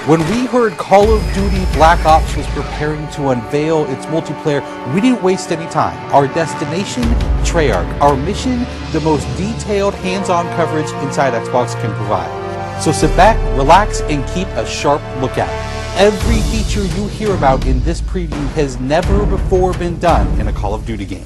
When we heard Call of Duty Black Ops was preparing to unveil its multiplayer, we didn't waste any time. Our destination, Treyarch. Our mission, the most detailed hands-on coverage inside Xbox can provide. So sit back, relax, and keep a sharp lookout. Every feature you hear about in this preview has never before been done in a Call of Duty game.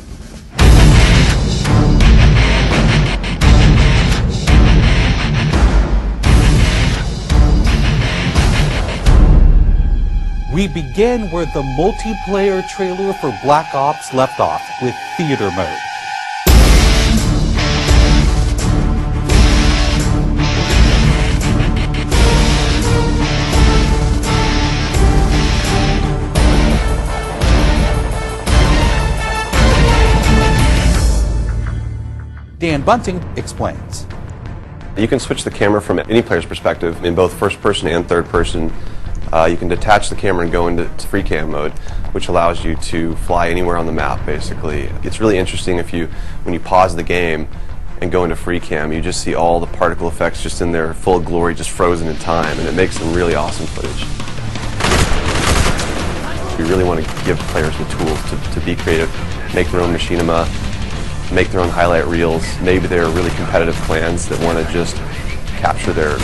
We begin where the multiplayer trailer for Black Ops left off, with theater mode. Dan Bunting explains. You can switch the camera from any player's perspective in both first person and third person. You can detach the camera and go into free cam mode, which allows you to fly anywhere on the map, basically. It's really interesting when you pause the game and go into free cam, you just see all the particle effects just in their full glory, just frozen in time, and it makes some really awesome footage. We really want to give players the tools to be creative, make their own machinima, make their own highlight reels. Maybe they're really competitive clans that want to just capture the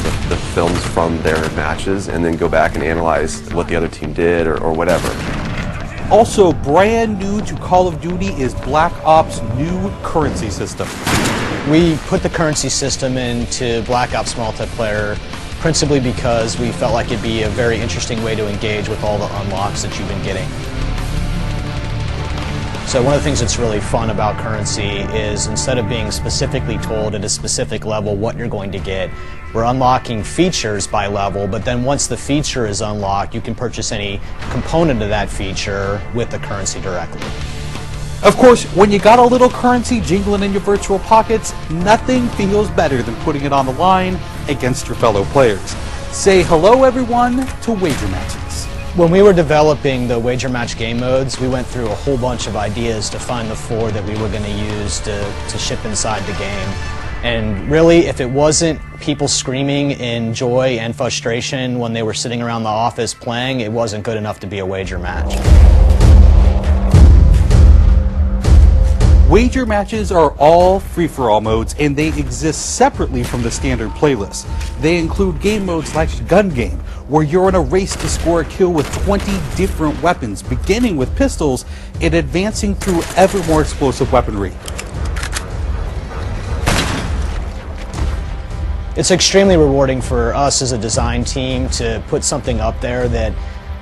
films from their matches and then go back and analyze what the other team did or whatever. Also brand new to Call of Duty is Black Ops' new currency system. We put the currency system into Black Ops multiplayer principally because we felt like it'd be a very interesting way to engage with all the unlocks that you've been getting. So one of the things that's really fun about currency is instead of being specifically told at a specific level what you're going to get, we're unlocking features by level, but then once the feature is unlocked, you can purchase any component of that feature with the currency directly. Of course, when you got a little currency jingling in your virtual pockets, nothing feels better than putting it on the line against your fellow players. Say hello, everyone, to wager matches. When we were developing the wager match game modes, we went through a whole bunch of ideas to find the 4 that we were going to use to ship inside the game. And really, if it wasn't people screaming in joy and frustration when they were sitting around the office playing, it wasn't good enough to be a wager match. Wager matches are all free-for-all modes, and they exist separately from the standard playlist. They include game modes like Gun Game, where you're in a race to score a kill with 20 different weapons, beginning with pistols and advancing through ever more explosive weaponry. It's extremely rewarding for us as a design team to put something up there that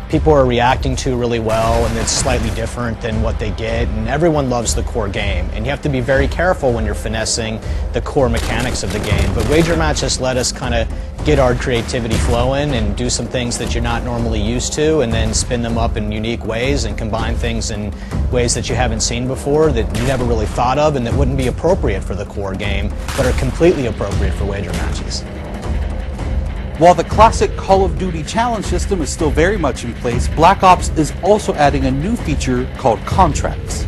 people are reacting to really well and it's slightly different than what they get, and everyone loves the core game, and you have to be very careful when you're finessing the core mechanics of the game. But wager matches let us kind of get our creativity flowing and do some things that you're not normally used to, and then spin them up in unique ways and combine things in ways that you haven't seen before, that you never really thought of, and that wouldn't be appropriate for the core game but are completely appropriate for wager matches. While the classic Call of Duty challenge system is still very much in place, Black Ops is also adding a new feature called contracts.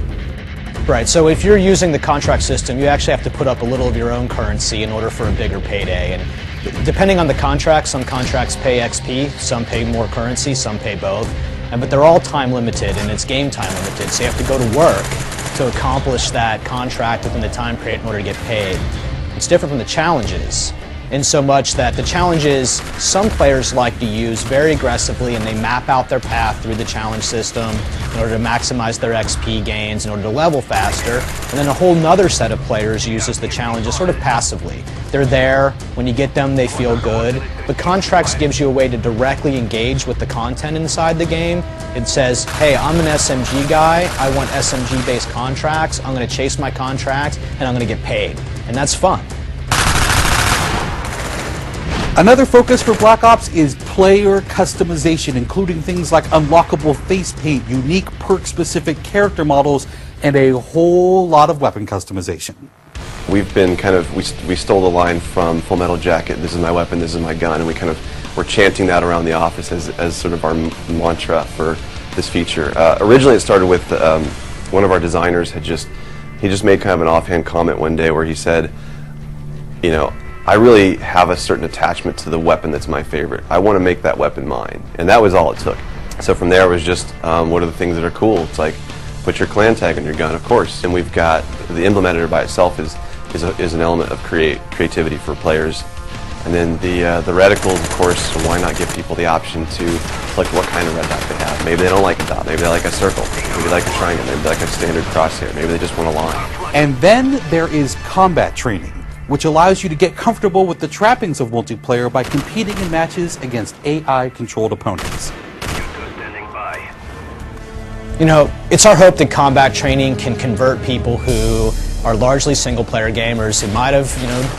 Right, so if you're using the contract system, you actually have to put up a little of your own currency in order for a bigger payday. And depending on the contract, some contracts pay XP, some pay more currency, some pay both. But they're all time limited, and it's game time limited, so you have to go to work to accomplish that contract within the time period in order to get paid. It's different from the challenges, in so much that the challenges some players like to use very aggressively, and they map out their path through the challenge system in order to maximize their XP gains, in order to level faster. And then a whole nother set of players uses the challenges sort of passively. They're there, when you get them they feel good, but contracts gives you a way to directly engage with the content inside the game. It says, hey, I'm an SMG guy, I want SMG based contracts, I'm going to chase my contract and I'm going to get paid. And that's fun. Another focus for Black Ops is player customization, including things like unlockable face paint, unique perk-specific character models, and a whole lot of weapon customization. We've been we stole the line from Full Metal Jacket, this is my weapon, this is my gun, and we're chanting that around the office as sort of our mantra for this feature. Originally it started with one of our designers he just made kind of an offhand comment one day where he said, you know, I really have a certain attachment to the weapon that's my favorite. I want to make that weapon mine, and that was all it took. So from there it was just, what are the things that are cool? It's like, put your clan tag on your gun, of course. And we've got, the implementer by itself is an element of creativity for players. And then the reticles, of course, why not give people the option to select what kind of red dot they have. Maybe they don't like a dot, maybe they like a circle, maybe they like a triangle, maybe they like a standard crosshair, maybe they just want a line. And then there is combat training, which allows you to get comfortable with the trappings of multiplayer by competing in matches against AI-controlled opponents. You know, it's our hope that combat training can convert people who are largely single-player gamers who might have,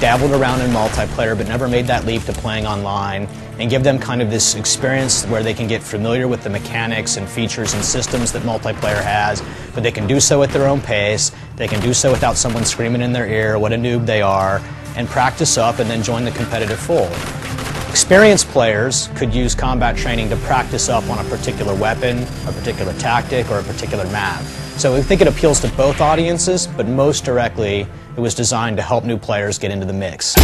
dabbled around in multiplayer but never made that leap to playing online, and give them kind of this experience where they can get familiar with the mechanics and features and systems that multiplayer has, but they can do so at their own pace, they can do so without someone screaming in their ear what a noob they are, and practice up and then join the competitive fold. Experienced players could use combat training to practice up on a particular weapon, a particular tactic, or a particular map. So we think it appeals to both audiences, but most directly it was designed to help new players get into the mix.